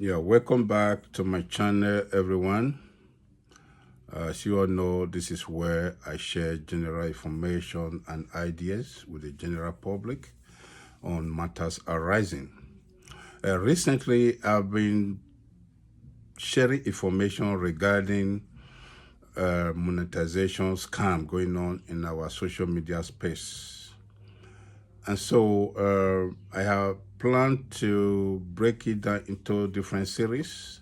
Yeah, welcome back to my channel, everyone. As you all know, this is where I share general information and ideas with the general public on matters arising. Recently, I've been sharing information regarding monetization scam going on in our social media space. And so I have planned to break it down into different series.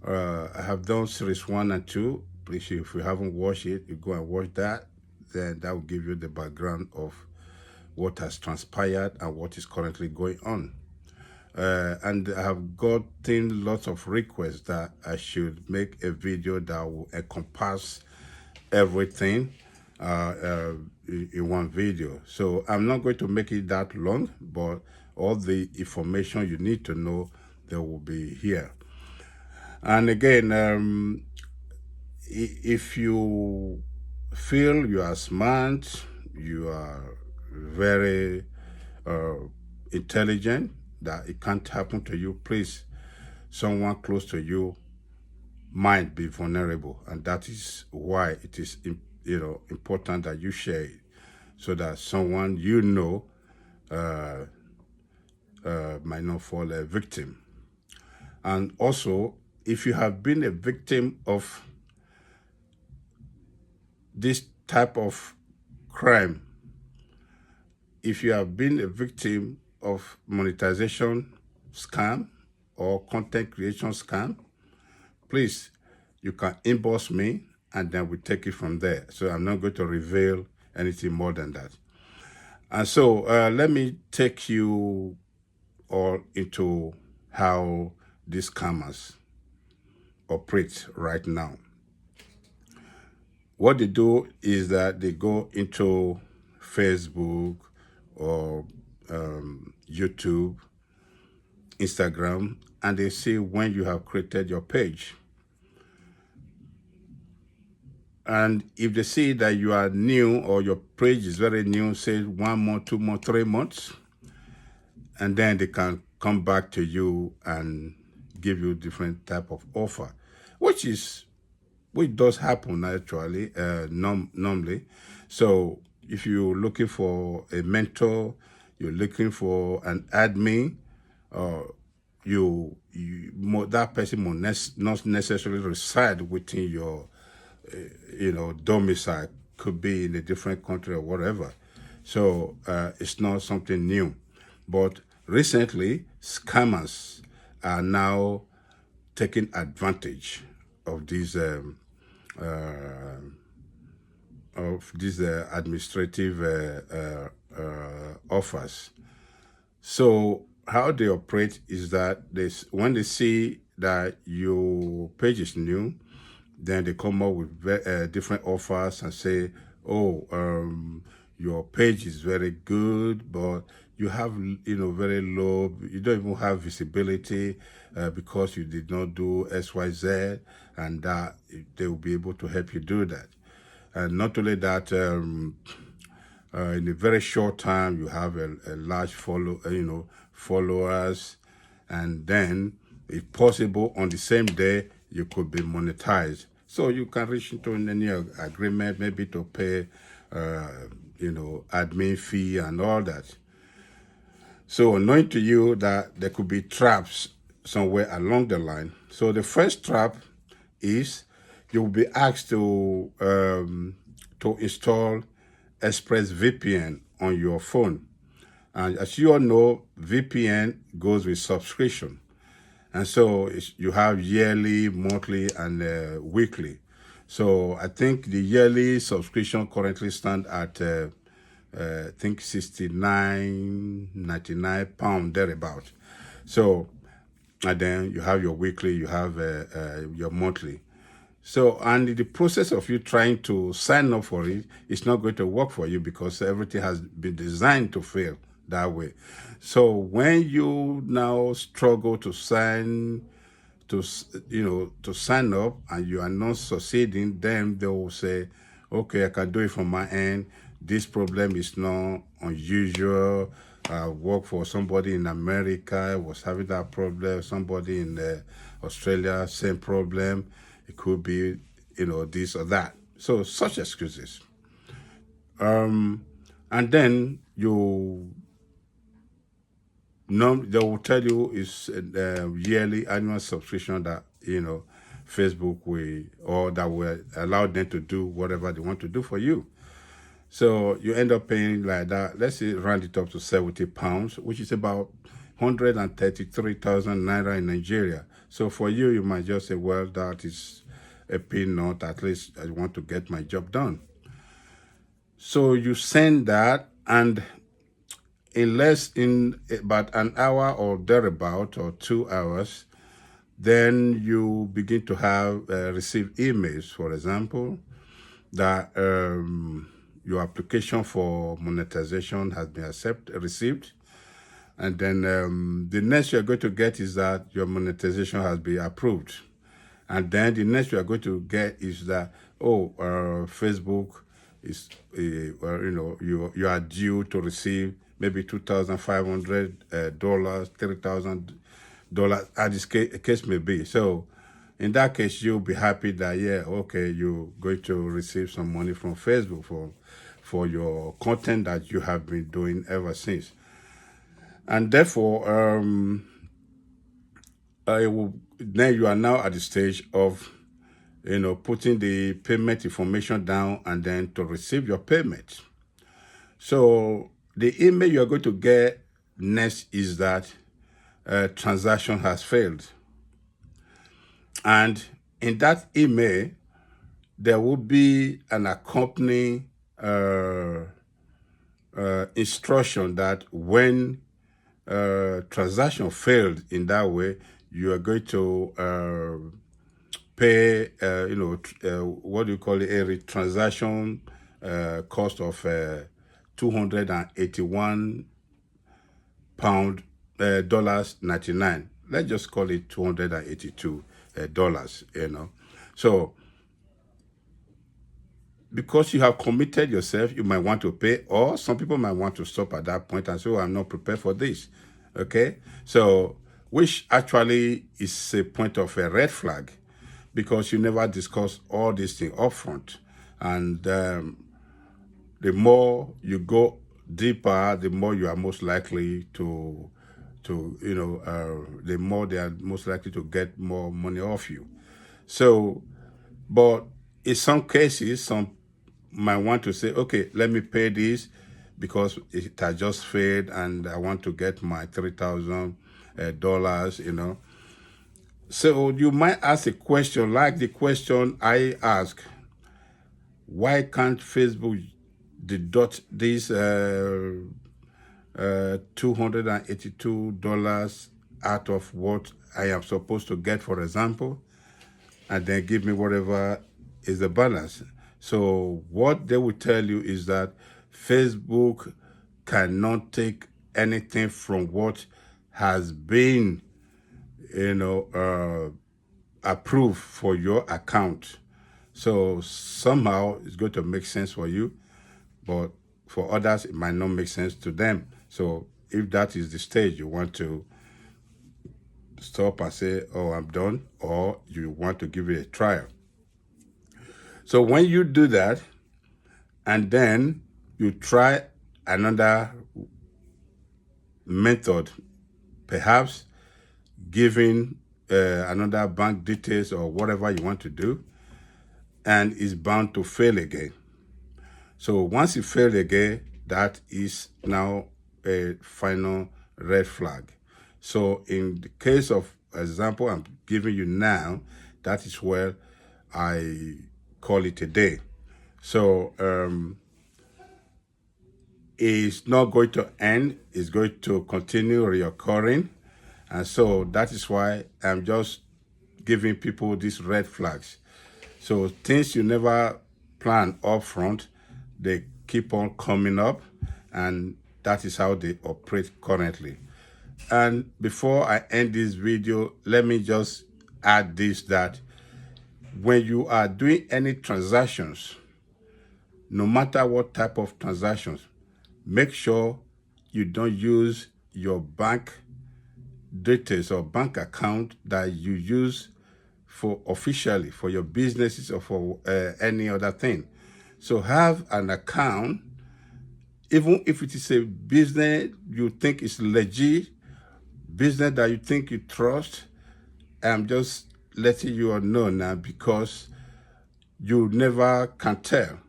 I have done series 1 and 2. Please, if you haven't watched it, you go and watch that. Then that will give you the background of what has transpired and what is currently going on. And I have gotten lots of requests that I should make a video that will encompass everything in one video. So I'm not going to make it that long, but all the information you need to know, there will be here. And again, if you feel you are smart, you are very uh, intelligent, that it can't happen to you, please, someone close to you might be vulnerable, and that is why it is important that you share it, so that someone might not fall a victim. And also, if you have been a victim of this type of crime, if you have been a victim of monetization scam or content creation scam, please, you can inbox me and then we take it from there. So I'm not going to reveal anything more than that. And so let me take you all into how these scammers operate right now. What they do is that they go into Facebook or YouTube, Instagram, and they see when you have created your page. And if they see that you are new or your page is very new, say 1 month, 2 months, 3 months, and then they can come back to you and give you different type of offer, which does happen actually normally. So if you're looking for a mentor, you're looking for an admin, that person will not necessarily reside within your domicile, could be in a different country or whatever. So it's not something new. But recently, scammers are now taking advantage of these administrative offers. So how they operate is that when they see that your page is new, then they come up with different offers and say, oh, your page is very good, but you have, very low, you don't even have visibility because you did not do XYZ, and that they will be able to help you do that. And not only that, in a very short time, you have a large followers, and then, if possible, on the same day, you could be monetized. So you can reach into any agreement, maybe to pay, admin fee and all that. So knowing to you that there could be traps somewhere along the line. So the first trap is you will be asked to install ExpressVPN on your phone. And as you all know, VPN goes with subscription. And so you have yearly, monthly, and weekly. So I think the yearly subscription currently stands at, I think, £69.99, thereabout. So, and then you have your weekly, you have your monthly. So, and the process of you trying to sign up for it is not going to work for you because everything has been designed to fail that way. So when you now struggle to sign up and you are not succeeding, then they will say, okay, I can do it from my end. This problem is not unusual. worked for somebody in America, was having that problem. Somebody in Australia, same problem. It could be, this or that. So such excuses. And then they will tell you it's a yearly annual subscription that Facebook will, or that will allow them to do whatever they want to do for you. So you end up paying like that. Let's say round it up to £70, which is about 133,000 naira in Nigeria. So for you, you might just say, well, that is a peanut. At least I want to get my job done. So you send that, and in about an hour or thereabout, or 2 hours, then you begin to have receive emails, for example, that your application for monetization has been received. And then the next you're going to get is that your monetization has been approved. And then the next you're going to get is that, Facebook is, you are due to receive maybe $2,500, $3,000, as the case may be. So in that case, you'll be happy that, you're going to receive some money from Facebook for your content that you have been doing ever since. And therefore, then you are now at the stage of, putting the payment information down and then to receive your payment. So the email you're going to get next is that transaction has failed. And in that email, there will be an accompanying instruction that when transaction failed in that way, you are going to pay, what do you call it, a transaction cost of £281 $99. Let's just call it $282. So because you have committed yourself, you might want to pay, or some people might want to stop at that point and say, I'm not prepared for this. Okay, so which actually is a point of a red flag, because you never discuss all these things up front. And the more you go deeper, the more you are most likely the more they are most likely to get more money off you. So, but in some cases, some might want to say, okay, let me pay this because it has just failed and I want to get my $3,000, So you might ask a question like the question I ask: why can't Facebook deduct this $282 out of what I am supposed to get, for example, and then give me whatever is the balance? So what they will tell you is that Facebook cannot take anything from what has been, approved for your account. So somehow it's going to make sense for you, but for others, it might not make sense to them. So if that is the stage you want to stop and say, oh, I'm done, or you want to give it a trial. So when you do that, and then you try another method, perhaps giving another bank details or whatever you want to do, and it's bound to fail again. So once it failed again, that is now a final red flag. So in the case of example I'm giving you now, that is where I call it a day. So it's not going to end, it's going to continue reoccurring. And so that is why I'm just giving people these red flags. So things you never plan up front, they keep on coming up, and that is how they operate currently. And before I end this video, let me just add this, that when you are doing any transactions, no matter what type of transactions, make sure you don't use your bank details or bank account that you use for officially for your businesses or for any other thing. So have an account, even if it is a business you think is legit, business that you think you trust. I'm just letting you all know now because you never can tell.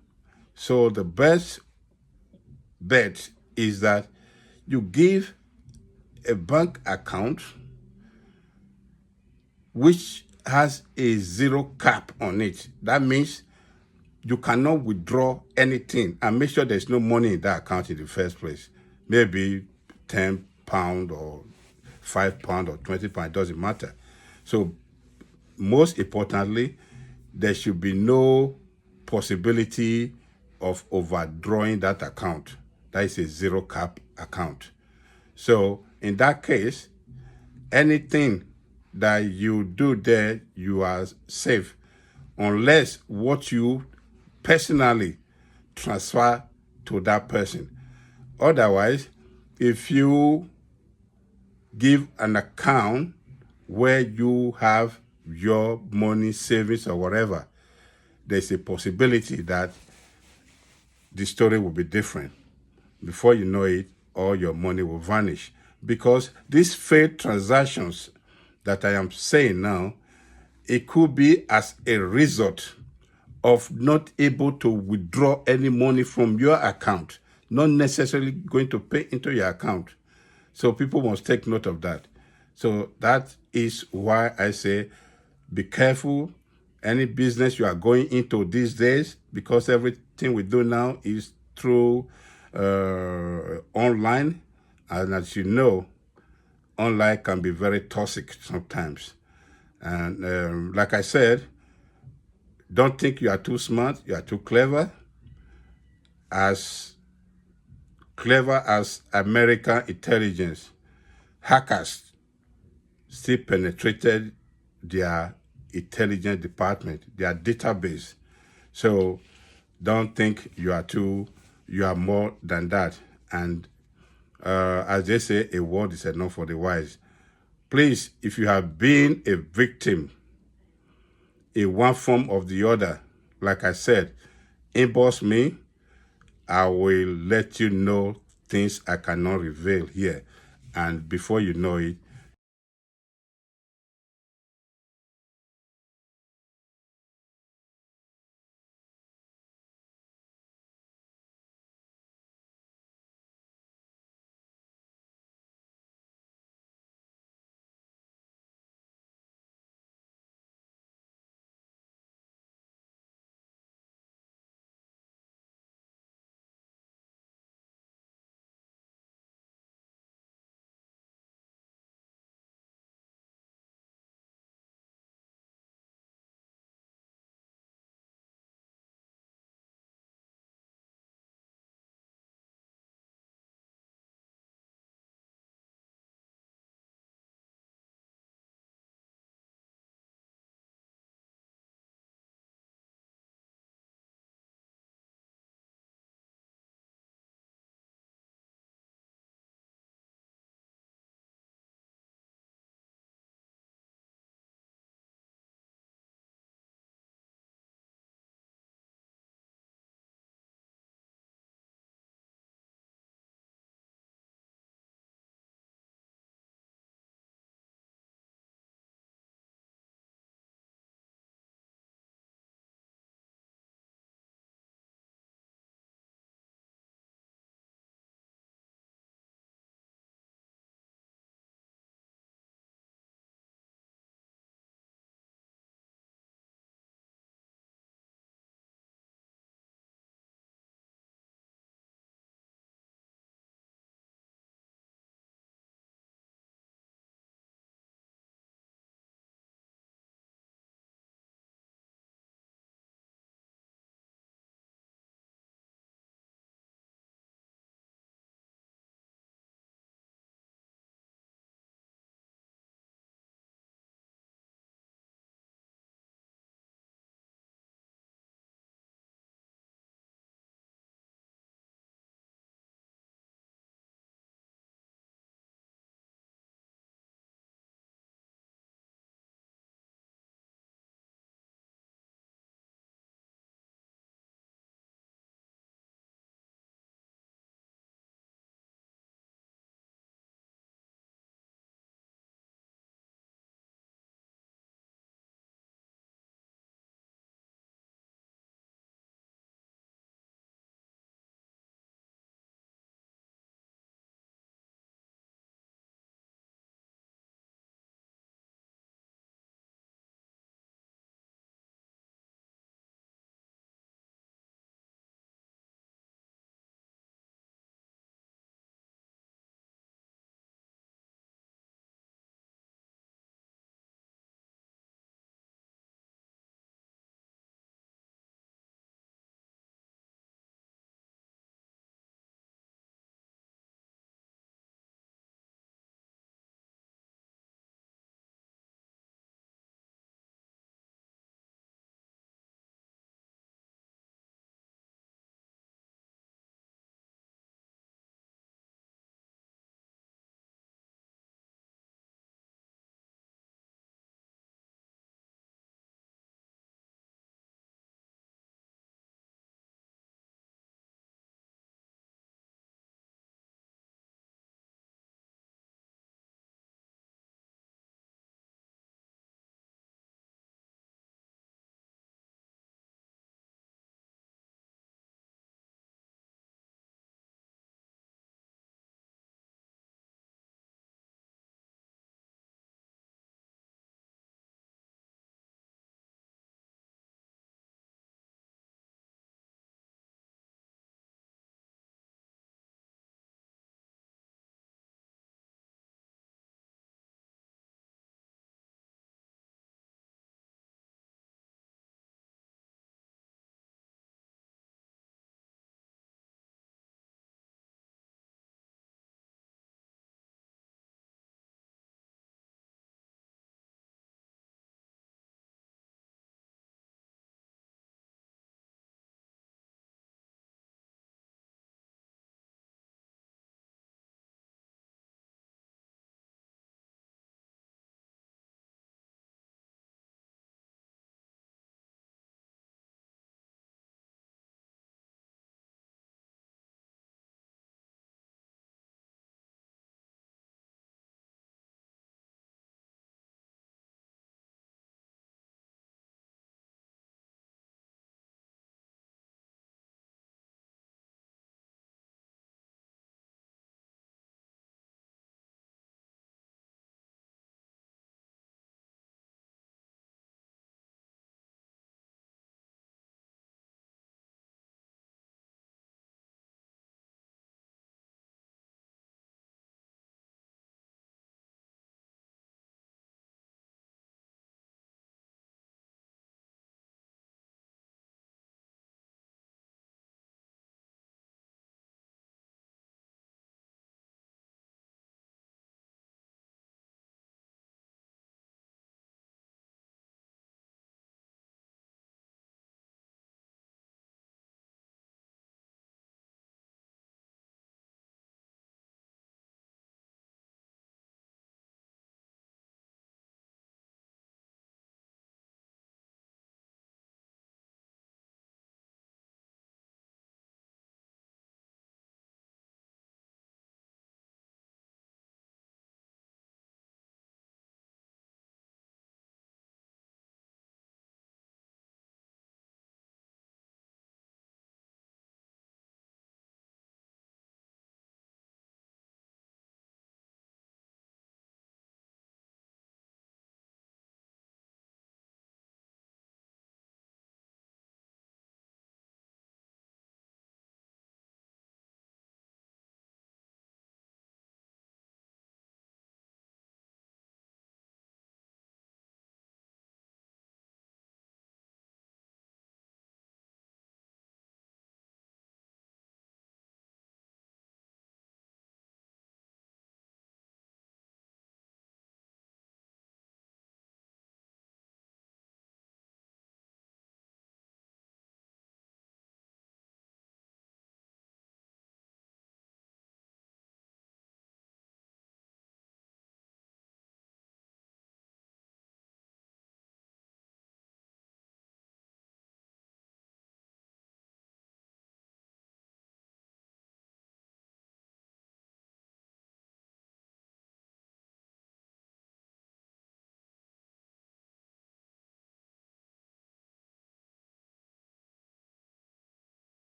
So the best bet is that you give a bank account which has a zero cap on it. That means you cannot withdraw anything, and make sure there's no money in that account in the first place. Maybe £10 or £5 or £20, it doesn't matter. So most importantly, there should be no possibility of overdrawing that account. That is a zero cap account. So in that case, anything that you do there, you are safe, unless what you personally transfer to that person. Otherwise, if you give an account where you have your money savings or whatever, there's a possibility that the story will be different. Before you know it, all your money will vanish. Because these failed transactions that I am saying now, it could be as a result of not able to withdraw any money from your account, not necessarily going to pay into your account. So people must take note of that. So that is why I say be careful. Any business you are going into these days, because everything we do now is through online. And as you know, online can be very toxic sometimes. And like I said, don't think you are too smart, you are too clever. As clever as American intelligence, hackers still penetrated their intelligence department, their database. So don't think you are more than that. And as they say, a word is enough for the wise. Please, if you have been a victim in one form or the other, like I said, inbox me. I will let you know things I cannot reveal here. And before you know it,